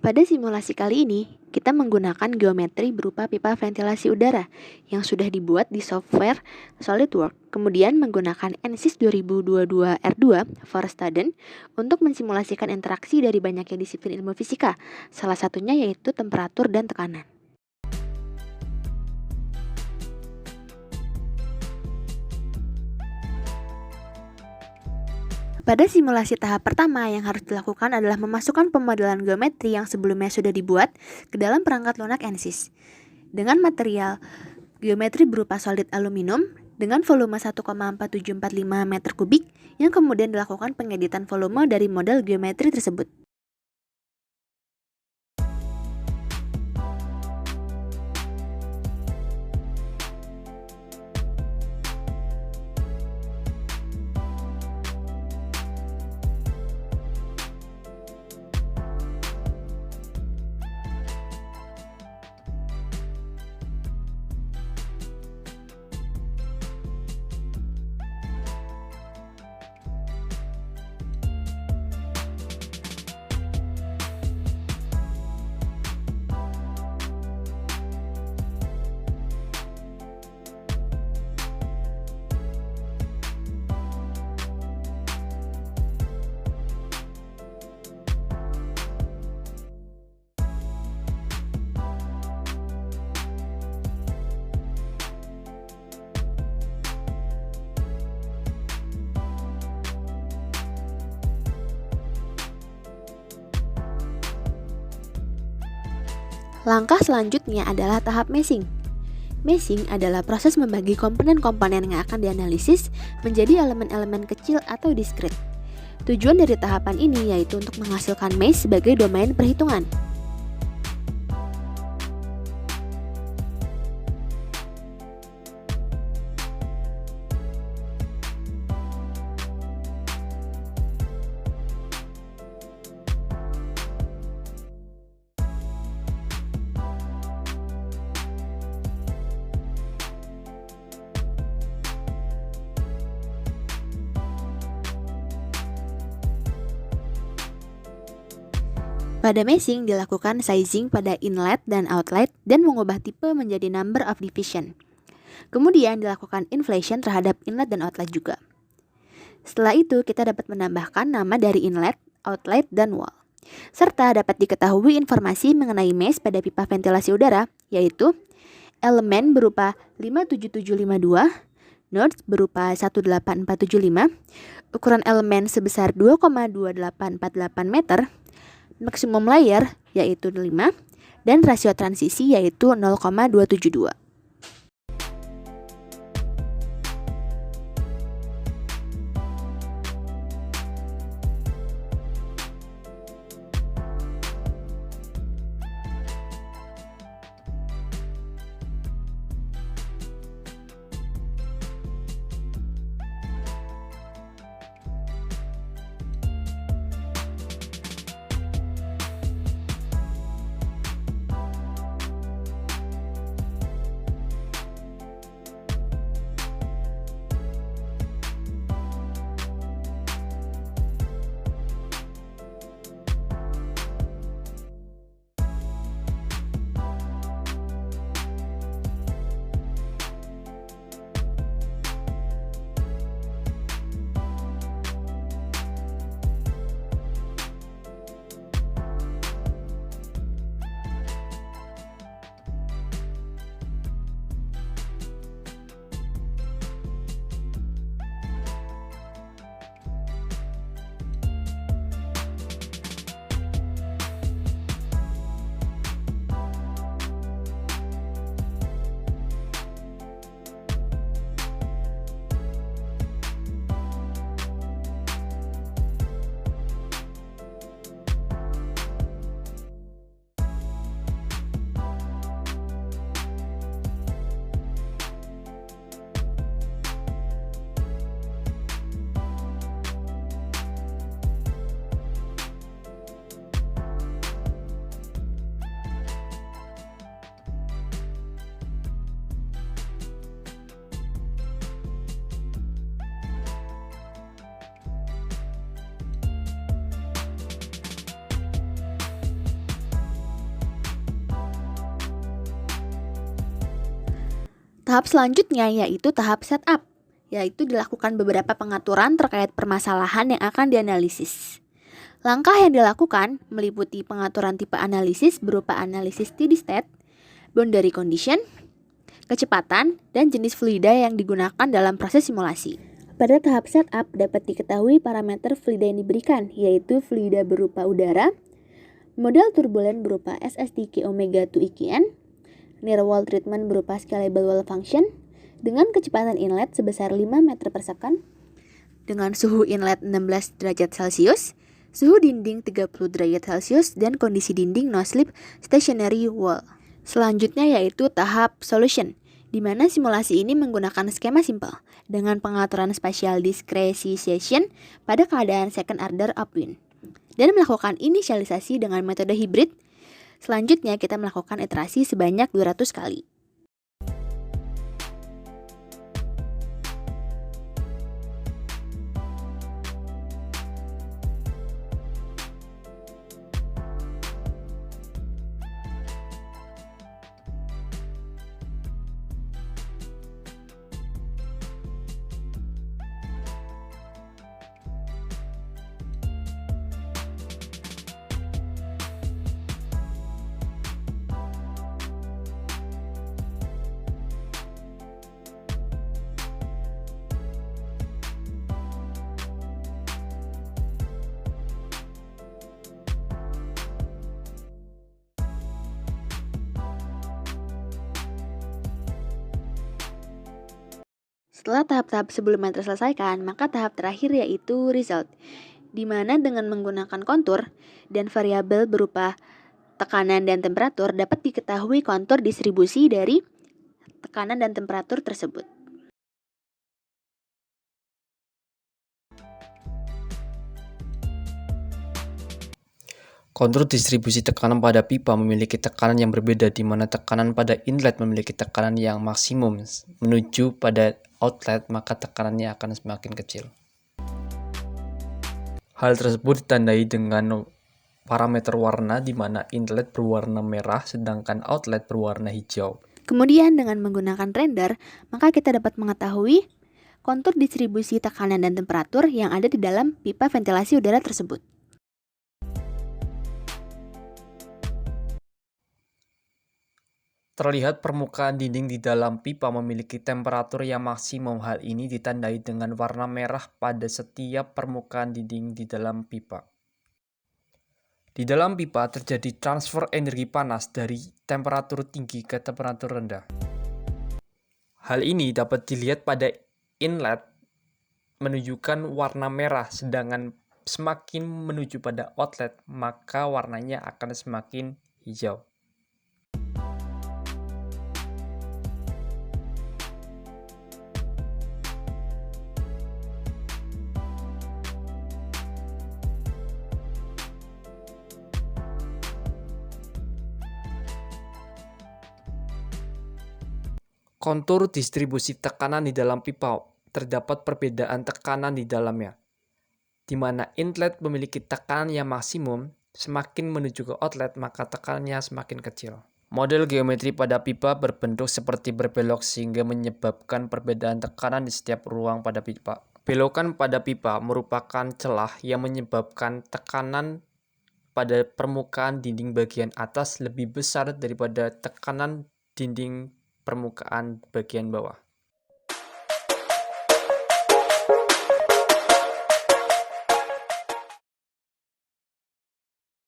Pada simulasi kali ini, kita menggunakan geometri berupa pipa ventilasi udara yang sudah dibuat di software SolidWorks, kemudian menggunakan ANSYS 2022 R2 Forstaden untuk mensimulasikan interaksi dari banyaknya disiplin ilmu fisika, salah satunya yaitu temperatur dan tekanan. Pada simulasi tahap pertama yang harus dilakukan adalah memasukkan pemodelan geometri yang sebelumnya sudah dibuat ke dalam perangkat lunak ANSYS. Dengan material geometri berupa solid aluminium dengan volume 1,4745 meter kubik yang kemudian dilakukan pengeditan volume dari model geometri tersebut. Langkah selanjutnya adalah tahap meshing. Meshing adalah proses membagi komponen-komponen yang akan dianalisis menjadi elemen-elemen kecil atau diskrit. Tujuan dari tahapan ini yaitu untuk menghasilkan mesh sebagai domain perhitungan. Pada meshing dilakukan sizing pada inlet dan outlet dan mengubah tipe menjadi number of division. Kemudian dilakukan inflation terhadap inlet dan outlet juga. Setelah itu kita dapat menambahkan nama dari inlet, outlet, dan wall. Serta dapat diketahui informasi mengenai mesh pada pipa ventilasi udara, yaitu elemen berupa 57752, nodes berupa 18475, ukuran elemen sebesar 2,2848 meter, maksimum layer yaitu 5, dan rasio transisi yaitu 0,272. Tahap selanjutnya yaitu tahap setup, yaitu dilakukan beberapa pengaturan terkait permasalahan yang akan dianalisis. Langkah yang dilakukan meliputi pengaturan tipe analisis berupa analisis steady state, boundary condition, kecepatan, dan jenis fluida yang digunakan dalam proses simulasi. Pada tahap setup dapat diketahui parameter fluida yang diberikan, yaitu fluida berupa udara, model turbulen berupa SSTK omega 2 EKN, near wall treatment berupa scalable wall function, dengan kecepatan inlet sebesar 5 meter per second, dengan suhu inlet 16 derajat Celcius, suhu dinding 30 derajat Celcius, dan kondisi dinding no slip stationary wall. Selanjutnya yaitu tahap solution, di mana simulasi ini menggunakan skema simpel dengan pengaturan spatial discretization pada keadaan second order upwind dan melakukan inisialisasi dengan metode hibrid. Selanjutnya kita melakukan iterasi sebanyak 200 kali. Setelah tahap-tahap sebelumnya terselesaikan, maka tahap terakhir yaitu result, di mana dengan menggunakan kontur dan variabel berupa tekanan dan temperatur dapat diketahui kontur distribusi dari tekanan dan temperatur tersebut. Kontur distribusi tekanan pada pipa memiliki tekanan yang berbeda, di mana tekanan pada inlet memiliki tekanan yang maksimum menuju pada outlet, maka tekanannya akan semakin kecil. Hal tersebut ditandai dengan parameter warna, di mana inlet berwarna merah sedangkan outlet berwarna hijau. Kemudian dengan menggunakan render, maka kita dapat mengetahui kontur distribusi tekanan dan temperatur yang ada di dalam pipa ventilasi udara tersebut. Terlihat permukaan dinding di dalam pipa memiliki temperatur yang maksimum. Hal ini ditandai dengan warna merah pada setiap permukaan dinding di dalam pipa. Di dalam pipa terjadi transfer energi panas dari temperatur tinggi ke temperatur rendah. Hal ini dapat dilihat pada inlet menunjukkan warna merah, sedangkan semakin menuju pada outlet maka warnanya akan semakin hijau. Kontur distribusi tekanan di dalam pipa terdapat perbedaan tekanan di dalamnya, di mana inlet memiliki tekanan yang maksimum. Semakin menuju ke outlet maka tekanannya semakin kecil. Model geometri pada pipa berbentuk seperti berbelok sehingga menyebabkan perbedaan tekanan di setiap ruang pada pipa. Belokan pada pipa merupakan celah yang menyebabkan tekanan pada permukaan dinding bagian atas lebih besar daripada tekanan dinding permukaan bagian bawah.